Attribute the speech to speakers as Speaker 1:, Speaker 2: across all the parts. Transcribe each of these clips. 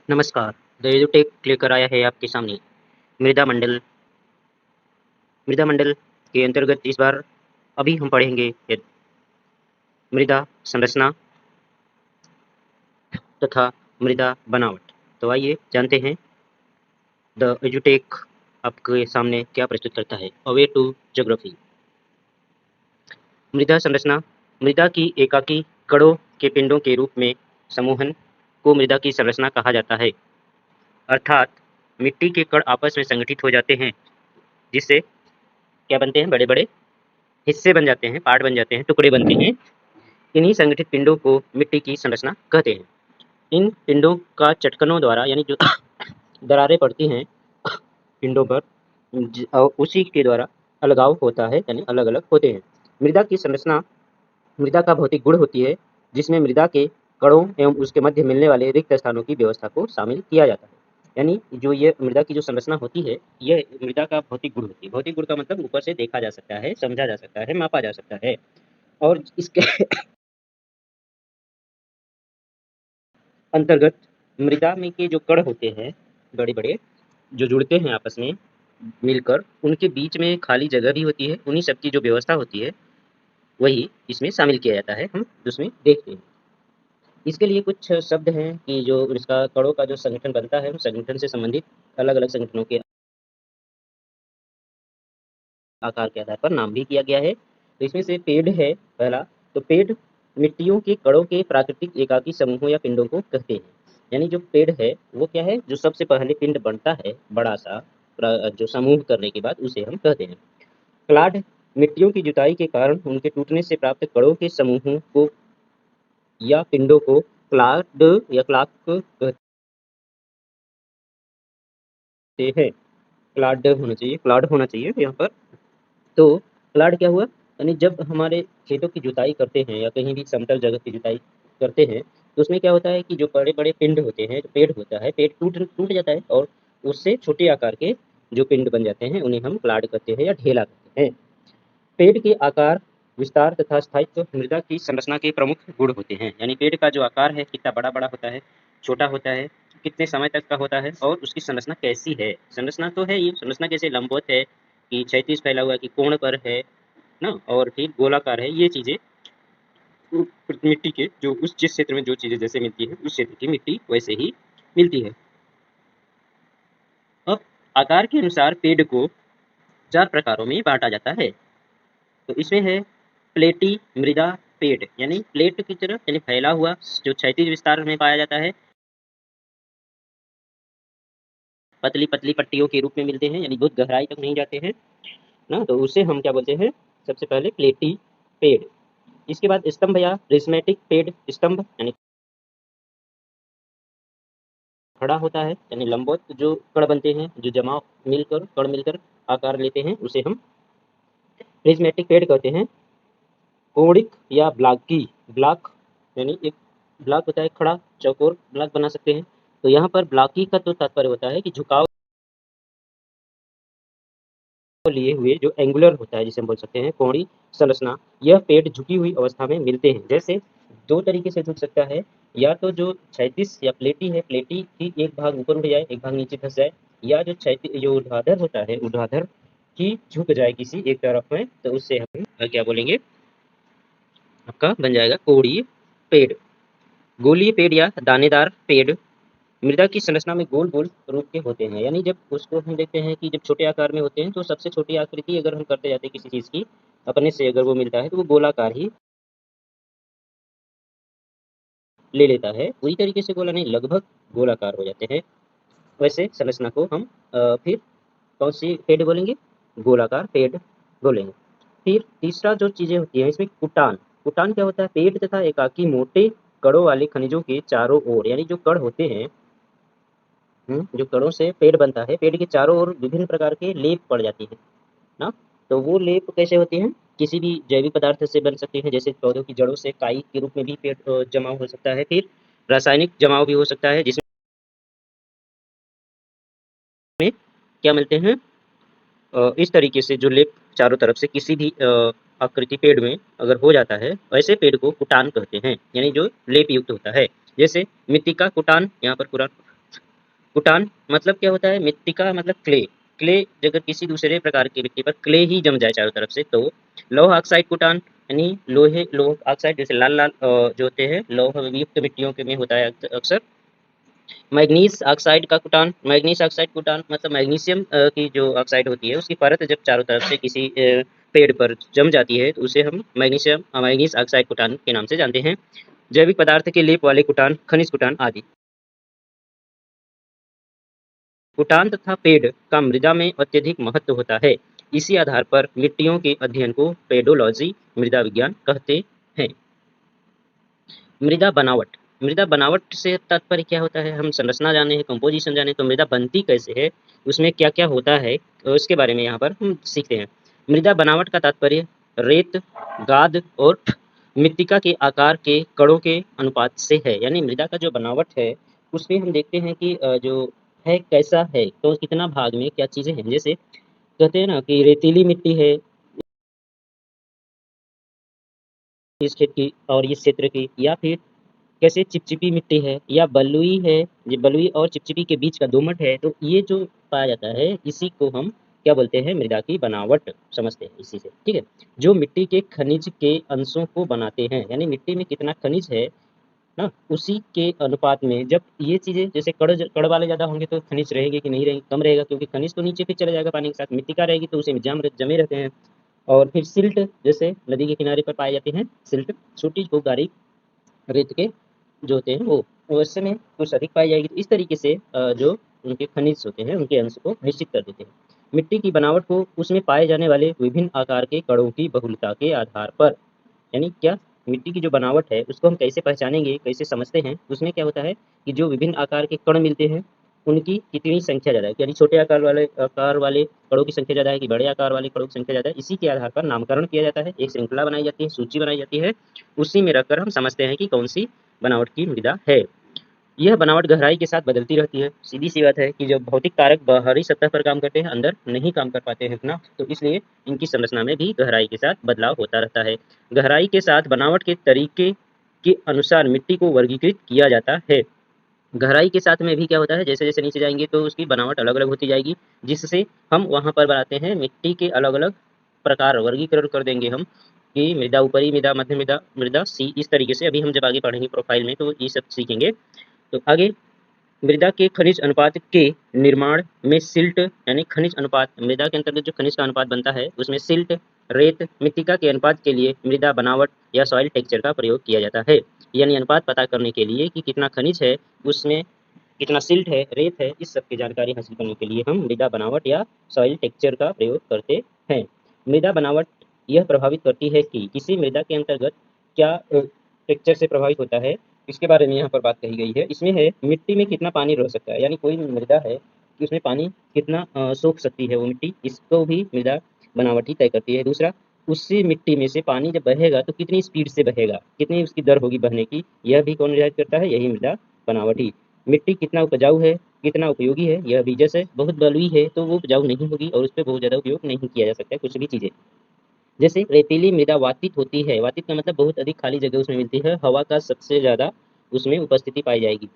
Speaker 1: नमस्कार, द एजुटेक लेकर आया है आपके सामने मृदा मंडल। मृदा मंडल के अंतर्गत इस बार अभी हम पढ़ेंगे मृदा संरचना तथा मृदा बनावट। तो आइए जानते हैं द एजुटेक आपके सामने क्या प्रस्तुत करता है। Away to geography. मृदा संरचना मृदा की एकाकी कणों के पिंडों के रूप में समूहन को मृदा की संरचना कहा जाता है। अर्थात मिट्टी के कण आपस में संगठित हो जाते हैं, जिससे क्या बनते हैं, बड़े बड़े हिस्से बन जाते हैं, पार्ट बन जाते हैं, टुकड़े बनते हैं। इन्हीं संगठित पिंडों को मिट्टी की संरचना कहते हैं। इन पिंडों का चटकनों द्वारा यानी जो दरारें पड़ती हैं पिंडों पर, उसी के द्वारा अलगाव होता है, यानी अलग अलग होते हैं। मृदा की संरचना मृदा का भौतिक गुण होती है, जिसमें मृदा के कणों एवं उसके मध्य मिलने वाले रिक्त स्थानों की व्यवस्था को शामिल किया जाता है। यानी जो ये मृदा की जो संरचना होती है, यह मृदा का भौतिक गुण होती है। भौतिक गुण का मतलब ऊपर से देखा जा सकता है, समझा जा सकता है, मापा जा सकता है। और इसके अंतर्गत मृदा में के जो कण होते हैं, बड़े बड़े जो जुड़ते हैं आपस में मिलकर, उनके बीच में खाली जगह भी होती है। उन्हीं सब की जो व्यवस्था होती है वही इसमें शामिल किया जाता है, हम उसमें देखते हैं। इसके लिए कुछ शब्द हैं कि जो इसका कणों का जो संगठन बनता है, उस संगठन से संबंधित अलग अलग संगठनों के आकार के आधार पर नाम भी किया गया है। तो इसमें से पेड़ है पहला। तो पेड़ मिट्टियों के कणों के प्राकृतिक एकाकी समूहों या पिंडों को कहते हैं। यानी जो पेड़ है वो क्या है, जो सबसे पहले पिंड बनता है बड़ा सा जो समूह करने के बाद, उसे हम कहते हैं। क्लाड मिट्टियों की जुताई के कारण उनके टूटने से प्राप्त कणों के समूहों को या पिंडों को क्लाड या क्लाक कहते हैं। क्लाड होना चाहिए यहाँ पर। तो क्लाड क्या हुआ, यानी जब हमारे खेतों की जुताई करते हैं या कहीं भी समतल जगह की जुताई करते हैं, तो उसमें क्या होता है कि जो बड़े बड़े पिंड होते हैं, जो पेड़ होता है, पेड़ टूट टूट जाता है और उससे छोटे आकार के जो पिंड बन जाते हैं, उन्हें हम क्लाड कहते हैं या ढेला कहते हैं। पेड़ के आकार, विस्तार तथा स्थायित्व मृदा की संरचना के प्रमुख गुण होते हैं। यानी पेड़ का जो आकार है, कितना बड़ा बड़ा होता है, छोटा होता है, कितने समय तक का होता है, और उसकी संरचना कैसी है। संरचना तो है, ये संरचना कैसे लंबवत है कि क्षैतिज फैला हुआ है कि कोण पर है ना, और फिर गोलाकार है। ये चीजें मिट्टी के जो उस जिस क्षेत्र में जो चीजें जैसे मिलती है, उस क्षेत्र की मिट्टी वैसे ही मिलती है। अब आकार के अनुसार पेड़ को 4 प्रकारों में बांटा जाता है। तो इसमें है प्लेटी मृदा पेड़, यानी प्लेट की तरह, यानी फैला हुआ जो क्षैतिज विस्तार में पाया जाता है, पतली पतली पट्टियों के रूप में मिलते हैं, यानी बहुत गहराई तक नहीं जाते हैं ना, तो उसे हम क्या बोलते हैं, सबसे पहले प्लेटी पेड़। इसके बाद स्तंभ या प्रिस्मेटिक पेड़, स्तंभ यानी खड़ा होता है, यानी लंबवत जो कण बनते हैं, जो जमाव मिलकर कण मिलकर आकार लेते हैं, उसे हम प्रिज्मेटिक पेड़ कहते हैं। कोणिक या ब्लॉकी, ब्लॉक यानी एक ब्लॉक होता है, खड़ा चौकोर ब्लॉक बना सकते हैं। तो यहाँ पर ब्लॉकी का तो तात्पर्य होता है कि झुकाव लिए हुए जो एंगुलर होता है, जिसे हम बोल सकते हैं कोणीय संरचना। यह पेड़ झुकी हुई अवस्था में मिलते हैं। जैसे दो तरीके से झुक सकता है, या तो जो क्षैतिज या प्लेटी है, प्लेटी की एक भाग ऊपर उठ जाए, एक भाग नीचे धंस जाए, या जो क्षैतिज जो ऊर्ध्वाधर होता है, ऊर्ध्वाधर की झुक जाए किसी एक तरफ में, तो उससे हम क्या बोलेंगे, आपका बन जाएगा कोणीय पेड़। गोलीय पेड़ या दानेदार पेड़ मृदा की संरचना में गोल गोल रूप के होते हैं। यानी जब उसको हम देखते हैं कि जब छोटे आकार में होते हैं, तो सबसे छोटी आकृति अगर हम करते जाते हैं किसी चीज की, अपने से अगर वो मिलता है, तो वो गोलाकार ही ले लेता है। पूरी तरीके से गोला नहीं, लगभग गोलाकार हो जाते हैं। वैसे संरचना को हम फिर कौन सी पेड़ बोलेंगे, गोलाकार पेड़ बोलेंगे। फिर तीसरा जो चीजें होती है इसमें कुटान। कुटान क्या होता है, पेड़ तथा एकाकी मोटे कड़ों वाले खनिजों के चारों ओर, यानी जो कड़ होते हैं, जो कणों से पेड़ बनता है, पेड़ के चारों ओर विभिन्न प्रकार के लेप पड़ जाती है ना। तो वो लेप कैसे होते हैं, किसी भी जैविक पदार्थ से बन सकते हैं, जैसे पौधों की जड़ों से काई के रूप में भी पेड़ जमाव हो सकता है। फिर रासायनिक जमाव भी हो सकता है, जिसमें क्या मिलते हैं, इस तरीके से जो लेप चारों तरफ से किसी भी आकृति पेड़ में अगर हो जाता है, ऐसे पेड़ को कुटान कहते हैं, यानी जो लेप युक्त होता है। जैसे मिट्टी का कुटान, यहाँ पर पूरा कुटान मतलब क्या होता है, मिट्टी का मतलब क्ले। क्ले अगर किसी दूसरे प्रकार की मिट्टी पर क्ले ही जम जाए चारों तरफ से तो लौह ऑक्साइड कुटान, यानी लोह ऑक्साइड जैसे लाल लाल जो होते हैं लौह युक्त मिट्टियों के में होता है अक्सर। मैग्नीज ऑक्साइड का कुटान, मैग्नीज ऑक्साइड कुटान मतलब मैग्नीशियम की जो ऑक्साइड होती है उसकी परत जब चारों तरफ से किसी पेड़ पर जम जाती है तो उसे हम मैग्नीज ऑक्साइड कुटान के नाम से जानते हैं। जैविक पदार्थ के लेप वाले कुटान, खनिज कुटान आदि। कुटान तथा पेड़ का मृदा में अत्यधिक महत्व होता है। इसी आधार पर मिट्टियों के अध्ययन को पेडोलॉजी मृदा विज्ञान कहते हैं। मृदा बनावट, मृदा बनावट से तात्पर्य क्या होता है, हम संरचना जाने, कंपोजिशन जाने तो मृदा बनती कैसे है, उसमें क्या क्या होता है उसके बारे में यहाँ पर हम सीखते हैं। मृदा बनावट का तात्पर्य रेत, गाद और मृत्तिका के आकार के कणों के अनुपात से है। यानी मृदा का जो बनावट है उसमें हम देखते हैं कि जो है कैसा है, तो कितना भाग में क्या चीज़ें हैं। जैसे कहते हैं ना कि रेतीली मिट्टी है इस खेत की और इस क्षेत्र की, या फिर कैसे चिपचिपी मिट्टी है या बलुई है, ये बलुई और चिपचिपी के बीच का दोमट है, तो ये जो पाया जाता है इसी को हम क्या बोलते हैं, मृदा की बनावट समझते हैं इसी से, ठीक है। जो मिट्टी के खनिज के अंशों को बनाते हैं, यानी मिट्टी में कितना खनिज है ना, उसी के अनुपात में जब ये चीज़ें जैसे कड़ वाले ज़्यादा होंगे तो खनिज रहेंगे कि नहीं रहेंगे, कम रहेगा क्योंकि खनिज तो नीचे फिर चला जाएगा पानी के साथ, मृत्तिका रहेगी तो उसे जमे रहते हैं। और फिर सिल्ट जैसे नदी के किनारे पर पाए जाते हैं सिल्ट, छोटी को बारीक रेत के जो होते हैं वो वैसे में कुछ अधिक पाई जाएगी। तो इस तरीके से जो उनके खनिज होते हैं उनके अंश को निश्चित कर देते हैं। मिट्टी की बनावट को उसमें पाए जाने वाले विभिन्न आकार के कणों की बहुलता के आधार पर, यानी क्या, मिट्टी की जो बनावट है उसको हम कैसे पहचानेंगे, कैसे समझते हैं, उसमें क्या होता है कि जो विभिन्न आकार के कण मिलते हैं उनकी कितनी संख्या ज़्यादा है, यानी छोटे आकार वाले कणों की संख्या ज़्यादा है कि बड़े आकार वाले कणों की संख्या ज़्यादा है, इसी के आधार पर नामकरण किया जाता है, एक श्रृंखला बनाई जाती है, सूची बनाई जाती है, उसी में रखकर हम समझते हैं कि कौन सी बनावट की मृदा है। यह बनावट गहराई के साथ बदलती रहती है। सीधी-सी बात है कि जब भौतिक कारक बाहरी सतह पर काम करते हैं, अंदर नहीं काम कर पाते हैं उतना, तो इसलिए इनकी संरचना में भी गहराई के साथ बदलाव होता रहता है। गहराई के साथ बनावट के तरीके के अनुसार मिट्टी को वर्गीकृत किया जाता है। गहराई के साथ में भी क्या होता है, जैसे-जैसे नीचे जाएँगे तो उसकी बनावट अलग-अलग होती जाएगी, जिससे हम वहाँ पर बनाते हैं मिट्टी के अलग-अलग प्रकार वर्गीकरण कर देंगे हम कि मृदा ऊपरी मृदा, मध्य मृदा, मृदा सी, इस तरीके से अभी हम जब आगे पढ़ेंगे प्रोफाइल में तो ये सब सीखेंगे। तो आगे मृदा के खनिज अनुपात के निर्माण में सिल्ट, यानी खनिज अनुपात, मृदा के अंतर्गत जो खनिज का अनुपात बनता है उसमें सिल्ट, रेत, मृत्तिका के अनुपात के लिए मृदा बनावट या सॉइल टेक्सचर का प्रयोग किया जाता है। यानी अनुपात पता करने के लिए कि कितना खनिज है, उसमें कितना सिल्ट है, रेत है, इस सब की जानकारी हासिल करने के लिए हम मृदा बनावट या सॉइल टेक्सचर का प्रयोग करते हैं। मृदा बनावट यह प्रभावित करती है कि किसी मृदा के अंतर्गत क्या टेक्सचर से प्रभावित होता है, इसके बारे में यहाँ पर बात कही गई है। इसमें है मिट्टी में कितना पानी रह सकता है, यानी कोई मृदा है कि उसमें पानी कितना सोख सकती है वो मिट्टी, इसको भी मृदा बनावट ही तय करती है। दूसरा, उसी मिट्टी में से पानी जब बहेगा तो कितनी स्पीड से बहेगा, कितनी उसकी दर होगी बहने की, यह भी कौन निर्धारित करता है, यही मृदा बनावट ही। मिट्टी कितना उपजाऊ है, कितना उपयोगी है, यह भी, जैसे बहुत बलुई है तो वो उपजाऊ नहीं होगी और उस पे बहुत ज़्यादा उपयोग नहीं किया जा सकता है कुछ भी चीज़ें। जैसे रेतीली मृदा वातित होती है, वातित का मतलब बहुत अधिक खाली जगह उसमें मिलती है, हवा का सबसे ज़्यादा उसमें उपस्थिति पाई जाएगी।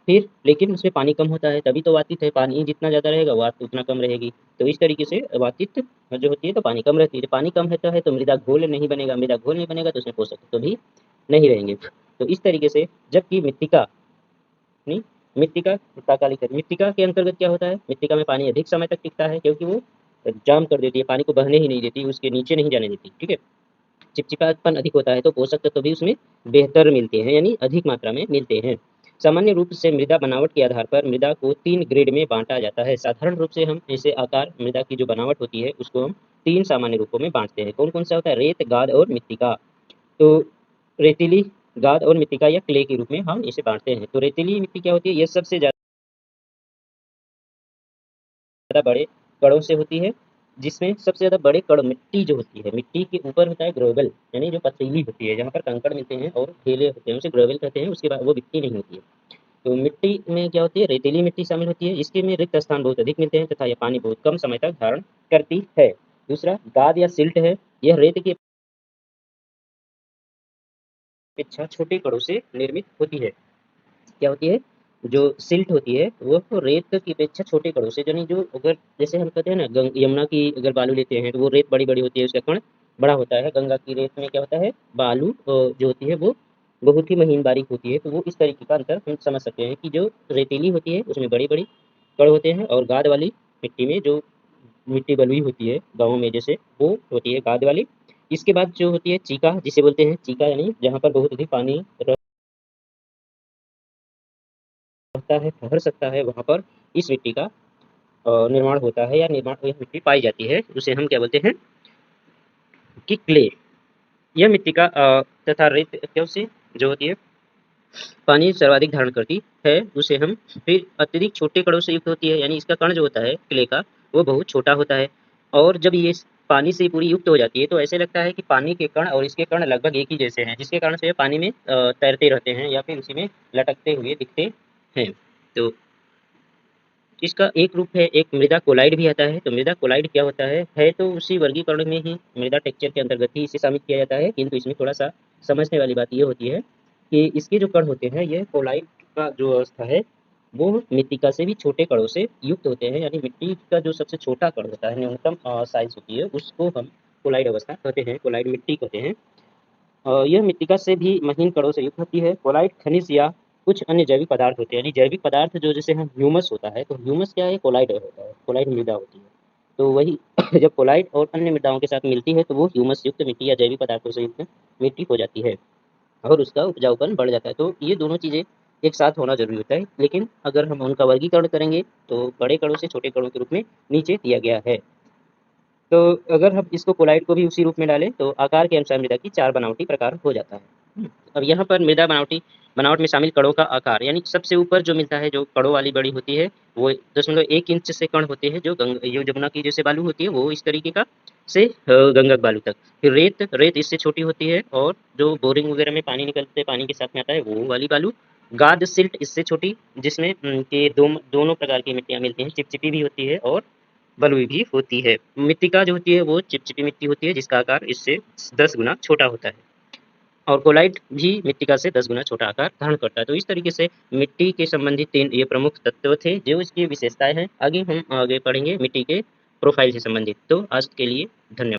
Speaker 1: फिर लेकिन उसमें पानी कम होता है, तभी तो वातित है, पानी जितना ज़्यादा रहेगा वात उतना कम रहेगी। तो इस तरीके से वातित जो होती है तो पानी कम रहती है, पानी कम रहता है तो मृदा घोल नहीं बनेगा, मृदा घोल नहीं बनेगा तो उसमें पोषक तत्व भी नहीं रहेंगे। तो इस तरीके से जबकि मृत्तिका नहीं, मृत्तिका मृत्तिका के अंतर्गत क्या होता है, मृत्तिका में पानी अधिक समय तक टिकता है क्योंकि वो जाम कर देती है, पानी को बहने ही नहीं देती, उसके नीचे नहीं जाने देती, ठीक है। चिपचिपापन अधिक होता है तो पोषक तत्व भी उसमें बेहतर मिलते हैं, यानी अधिक मात्रा में मिलते हैं। सामान्य रूप से मृदा बनावट के आधार पर मृदा को 3 ग्रेड में बाँटा जाता है। साधारण रूप से हम इसे आकार मृदा की जो बनावट होती है उसको हम 3 सामान्य रूपों में बाँटते हैं। कौन-कौन सा होता है? रेत, गाद और मृत्तिका। तो रेतीली, गाद और मृत्तिका या क्ले के रूप में हम इसे बाँटते हैं। तो रेतीली मिट्टी क्या होती है? ये सबसे ज़्यादा बड़े कणों से होती है, जिसमें सबसे ज़्यादा बड़े कण मिट्टी जो होती है, मिट्टी के ऊपर होता है ग्रेवल, यानी जो पथरीली होती है, जहाँ पर कंकड़ मिलते हैं और ढेले होते हैं, उसे ग्रेवल कहते हैं, उसके बाद वो मिट्टी नहीं होती है। तो मिट्टी में क्या होती है? रेतीली मिट्टी शामिल होती है, इसके में रिक्त स्थान बहुत अधिक मिलते हैं तथा ये पानी बहुत कम समय तक धारण करती है। दूसरा, गाद या सिल्ट है, यह रेत की अपेक्षा छोटे कणों से निर्मित होती है। क्या होती है? जो सिल्ट होती है वो तो रेत की अपेक्षा छोटे कणों से, यानी जो अगर जैसे हम कहते हैं ना यमुना की अगर बालू लेते हैं तो वो रेत बड़ी बड़ी होती है, उसका कण बड़ा होता है। गंगा की रेत में क्या होता है, बालू जो होती है वो बहुत ही महीन बारीक होती है। तो वो इस तरीके का अंतर हम समझ सकते हैं कि जो रेतीली होती है उसमें बड़ी बड़ी कण होते हैं, और गाद वाली मिट्टी में जो मिट्टी बलुई होती है गाँव में जैसे, वो होती है गाद वाली। इसके बाद जो होती है चीका, जिसे बोलते हैं चीका, यानी जहाँ पर बहुत अधिक पानी रहता है, ठहर सकता है, वहाँ पर इस मिट्टी का निर्माण होता है, या निर्माण यह मिट्टी पाई जाती है, उसे हम क्या बोलते हैं कि क्ले। यह मिट्टी का तथा रेत क्यों से जो होती है पानी सर्वाधिक धारण करती है, उसे हम फिर अत्यधिक छोटे कणों से युक्त होती है, यानी इसका कण जो होता है क्ले का वो बहुत छोटा होता है। और जब ये पानी से पूरी युक्त हो जाती है तो ऐसे लगता है कि पानी के कण और इसके कण लगभग एक ही जैसे हैं, जिसके कारण से ये पानी में तैरते रहते हैं या फिर उसी में लटकते हुए दिखते हैं। तो इसका एक रूप है, एक मृदा कोलाइड भी आता है। तो मृदा कोलाइड क्या होता है तो उसी वर्गीकरण में ही मृदा टेक्सचर के अंतर्गत ही इसे शामिल किया जाता है, किंतु इसमें थोड़ा-सा समझने वाली बात ये होती है कि इसके जो कण होते हैं, ये कोलाइड का जो अवस्था है, वो मृत्तिका से भी छोटे कणों से युक्त होते हैं, यानी मिट्टी का जो सबसे छोटा कण होता है, न्यूनतम साइज़ होती है, उसको हम कोलाइड अवस्था कहते हैं, कोलाइड मिट्टी कहते हैं। यह मृत्तिका से भी महीन कणों से युक्त होती है। कोलाइड खनिज या कुछ अन्य जैविक पदार्थ होते हैं, यानी जैविक पदार्थ जो जैसे हम ह्यूमस होता है, तो ह्यूमस क्या है, कोलाइड होता है, कोलाइड मृदा होती है। तो वही जब कोलाइड और अन्य मृदाओं के साथ मिलती है तो वो ह्यूमस युक्त मिट्टी या जैविक पदार्थों से युक्त मिट्टी हो जाती है, और उसका उपजाऊपन बढ़ जाता है। तो ये दोनों चीज़ें एक साथ होना ज़रूरी होता है, लेकिन अगर हम उनका वर्गीकरण करेंगे तो बड़े कणों से छोटे कणों के रूप में नीचे दिया गया है। तो अगर हम इसको कोलाइड को भी उसी रूप में डालें तो आकार के अनुसार मृदा की 4 बनावटी प्रकार हो जाता है। अब यहाँ पर मृदा बनावट में शामिल कणों का आकार, यानी सबसे ऊपर जो मिलता है, जो कणों वाली बड़ी होती है, वो 0.1 इंच से कण होते हैं, जो ये जमुना की जैसे बालू होती है वो इस तरीके का से गंगक बालू तक। फिर रेत इससे छोटी होती है, और जो बोरिंग वगैरह में पानी निकलते पानी के साथ में आता है वो वाली बालू। गाद सिल्ट इससे छोटी, जिसमें के दोनों प्रकार की मिट्टियाँ मिलती हैं, चिपचिपी भी होती है और बलुई भी होती है। मृत्तिका जो होती है वो चिपचिपी मिट्टी होती है, जिसका आकार इससे 10 गुना छोटा होता है, और कोलाइट भी मृत्तिका से 10 गुना छोटा आकार धारण करता है। तो इस तरीके से मिट्टी के संबंधित 3 ये प्रमुख तत्व थे, जो इसकी विशेषताएँ हैं। आगे हम आगे पढ़ेंगे मिट्टी के प्रोफाइल से संबंधित। तो आज के लिए धन्यवाद।